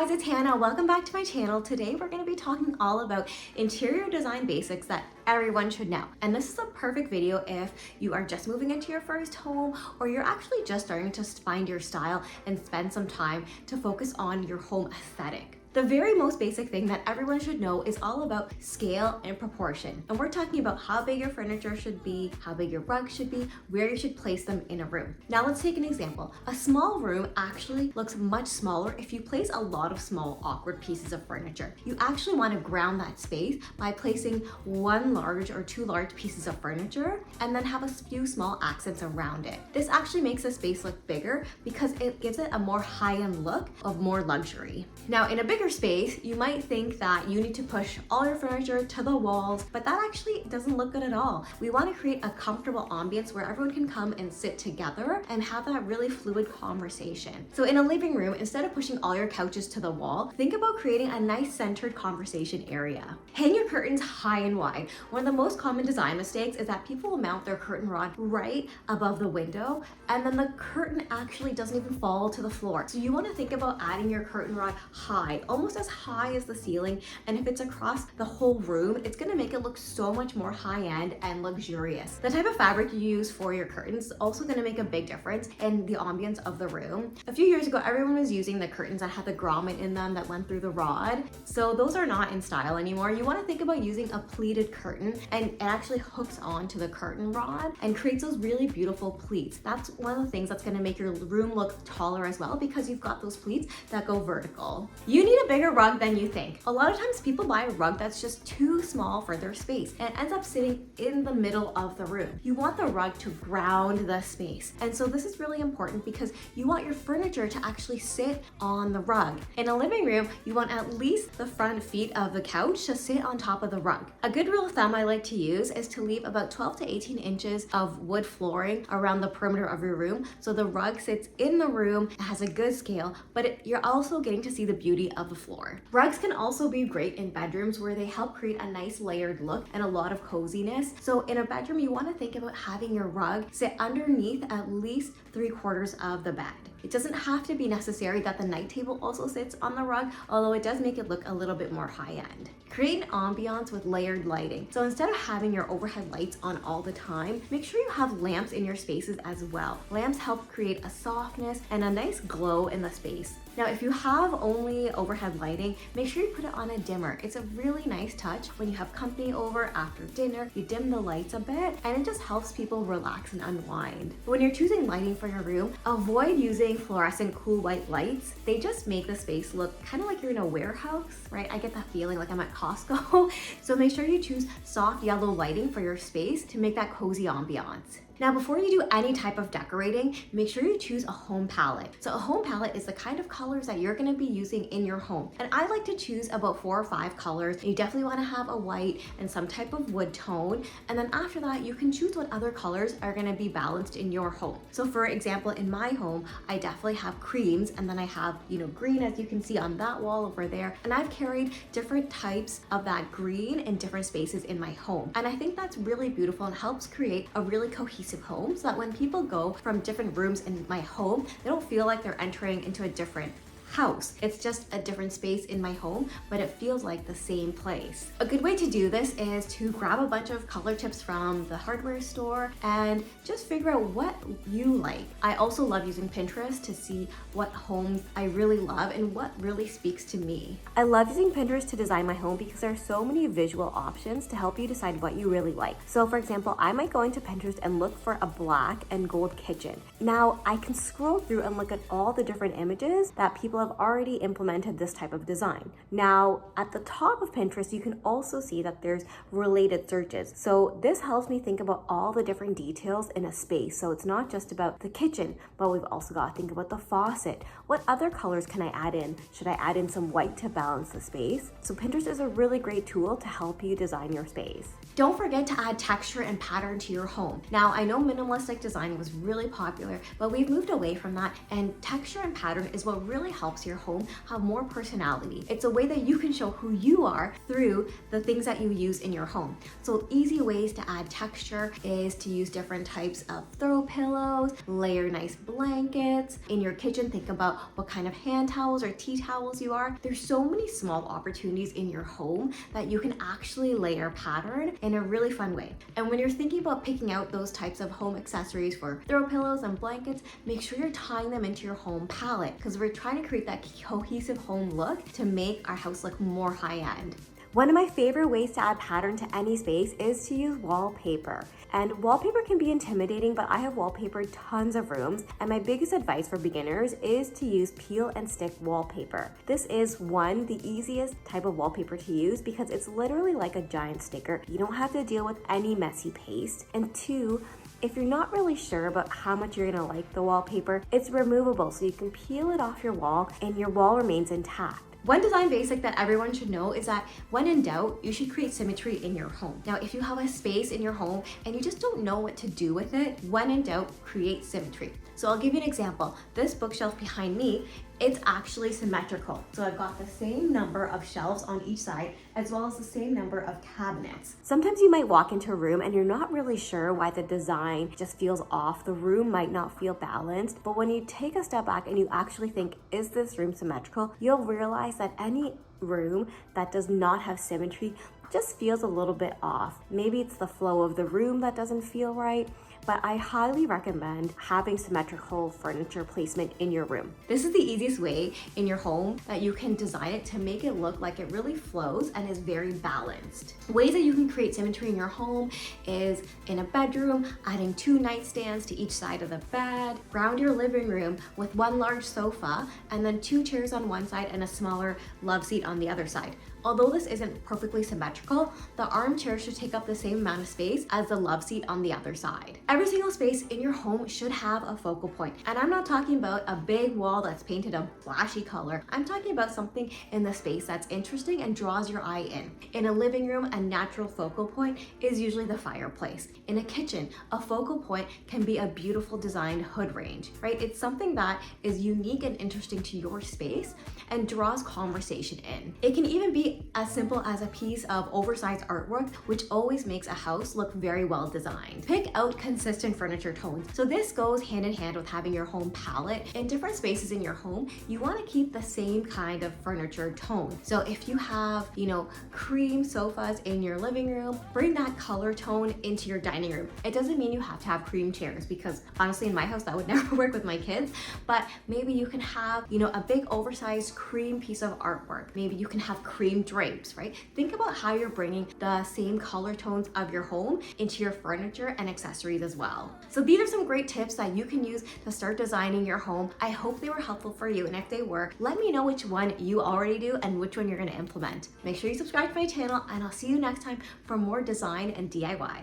guys, it's Hannah. Welcome back to my channel. Today we're going to be talking all about interior design basics that everyone should know. And this is a perfect video if you are just moving into your first home or you're actually just starting to find your style and spend some time to focus on your home aesthetic. The very most basic thing that everyone should know is all about scale and proportion. And we're talking about how big your furniture should be, how big your rug should be, where you should place them in a room. Now let's take an example. A small room actually looks much smaller if you place a lot of small, awkward pieces of furniture. You actually want to ground that space by placing one large or two large pieces of furniture and then have a few small accents around it. This actually makes the space look bigger because it gives it a more high-end look of more luxury. Now in a bigger space, you might think that you need to push all your furniture to the walls, but that actually doesn't look good at all. We want to create a comfortable ambience where everyone can come and sit together and have that really fluid conversation. So in a living room, instead of pushing all your couches to the wall, think about creating a nice centered conversation area. Hang your curtains high and wide. One of the most common design mistakes is that people will mount their curtain rod right above the window, and then the curtain actually doesn't even fall to the floor. So you want to think about adding your curtain rod high, almost as high as the ceiling, and if it's across the whole room, it's going to make it look so much more high-end and luxurious. The type of fabric you use for your curtains is also going to make a big difference in the ambience of the room. A few years ago, everyone was using the curtains that had the grommet in them that went through the rod, so those are not in style anymore. You want to think about using a pleated curtain, and it actually hooks onto the curtain rod and creates those really beautiful pleats. That's one of the things that's going to make your room look taller as well, because you've got those pleats that go vertical. You need a bigger rug than you think. A lot of times people buy a rug that's just too small for their space and it ends up sitting in the middle of the room. You want the rug to ground the space. And so this is really important because you want your furniture to actually sit on the rug. In a living room, you want at least the front feet of the couch to sit on top of the rug. A good rule of thumb I like to use is to leave about 12 to 18 inches of wood flooring around the perimeter of your room so the rug sits in the room, it has a good scale, but you're also getting to see the beauty of the floor. Rugs can also be great in bedrooms where they help create a nice layered look and a lot of coziness. So in a bedroom, you want to think about having your rug sit underneath at least 3/4 of the bed. It doesn't have to be necessary that the night table also sits on the rug, although it does make it look a little bit more high-end. Create an ambiance with layered lighting. So instead of having your overhead lights on all the time, make sure you have lamps in your spaces as well. Lamps help create a softness and a nice glow in the space. Now, if you have only overhead lighting, make sure you put it on a dimmer. It's a really nice touch when you have company over after dinner. You dim the lights a bit and it just helps people relax and unwind. When you're choosing lighting for your room, avoid using fluorescent cool white lights. They just make the space look kind of like you're in a warehouse, right? I get that feeling like I'm at Costco. So make sure you choose soft yellow lighting for your space to make that cozy ambiance. Now, before you do any type of decorating, make sure you choose a home palette. So a home palette is the kind of colors that you're going to be using in your home. And I like to choose about 4 or 5 colors. You definitely want to have a white and some type of wood tone. And then after that, you can choose what other colors are going to be balanced in your home. So for example, in my home, I definitely have creams, and then I have, green, as you can see on that wall over there. And I've carried different types of that green in different spaces in my home. And I think that's really beautiful and helps create a really cohesive home so that when people go from different rooms in my home, they don't feel like they're entering into a different house. It's just a different space in my home, but it feels like the same place. A good way to do this is to grab a bunch of color tips from the hardware store and just figure out what you like. I also love using Pinterest to see what homes I really love and what really speaks to me. I love using Pinterest to design my home because there are so many visual options to help you decide what you really like. So for example, I might go into Pinterest and look for a black and gold kitchen. Now I can scroll through and look at all the different images that people have already implemented this type of design. Now, at the top of Pinterest, you can also see that there's related searches. So this helps me think about all the different details in a space. So it's not just about the kitchen, but we've also got to think about the faucet. What other colors can I add in? Should I add in some white to balance the space? So Pinterest is a really great tool to help you design your space. Don't forget to add texture and pattern to your home. Now, I know minimalistic design was really popular, but we've moved away from that, and texture and pattern is what really helps helps your home have more personality. It's a way that you can show who you are through the things that you use in your home. So easy ways to add texture is to use different types of throw pillows, layer nice blankets. In your kitchen, think about what kind of hand towels or tea towels you are. There's so many small opportunities in your home that you can actually layer pattern in a really fun way. And when you're thinking about picking out those types of home accessories for throw pillows and blankets, make sure you're tying them into your home palette, because we're trying to create that cohesive home look to make our house look more high-end. One of my favorite ways to add pattern to any space is to use wallpaper. And wallpaper can be intimidating, but I have wallpapered tons of rooms, and my biggest advice for beginners is to use peel and stick wallpaper. This is one, the easiest type of wallpaper to use because it's literally like a giant sticker. You don't have to deal with any messy paste. And two, if you're not really sure about how much you're gonna like the wallpaper, it's removable, so you can peel it off your wall and your wall remains intact. One design basic that everyone should know is that when in doubt, you should create symmetry in your home. Now, if you have a space in your home and you just don't know what to do with it, when in doubt, create symmetry. So I'll give you an example. This bookshelf behind me, it's actually symmetrical. So I've got the same number of shelves on each side, as well as the same number of cabinets. Sometimes you might walk into a room and you're not really sure why the design just feels off. The room might not feel balanced, but when you take a step back and you actually think, is this room symmetrical? You'll realize that any room that does not have symmetry just feels a little bit off. Maybe it's the flow of the room that doesn't feel right, but I highly recommend having symmetrical furniture placement in your room. This is the easiest way in your home that you can design it to make it look like it really flows and is very balanced. Ways that you can create symmetry in your home is in a bedroom, adding 2 nightstands to each side of the bed, ground your living room with 1 large sofa and then 2 chairs on one side and a smaller love seat on the other side. Although this isn't perfectly symmetrical, the armchair should take up the same amount of space as the love seat on the other side. Every single space in your home should have a focal point. And I'm not talking about a big wall that's painted a flashy color. I'm talking about something in the space that's interesting and draws your eye in. In a living room, a natural focal point is usually the fireplace. In a kitchen, a focal point can be a beautiful designed hood range, right? It's something that is unique and interesting to your space and draws conversation in. It can even be as simple as a piece of oversized artwork, which always makes a house look very well designed. Pick out consistent furniture tones. So this goes hand in hand with having your home palette. In different spaces in your home, you want to keep the same kind of furniture tone. So if you have, cream sofas in your living room, bring that color tone into your dining room. It doesn't mean you have to have cream chairs, because honestly in my house that would never work with my kids, but maybe you can have, a big oversized cream piece of artwork. Maybe you can have cream drapes, right? Think about how you're bringing the same color tones of your home into your furniture and accessories as well. So these are some great tips that you can use to start designing your home. I hope they were helpful for you, and if they were, let me know which one you already do and which one you're going to implement. Make sure you subscribe to my channel, and I'll see you next time for more design and DIY.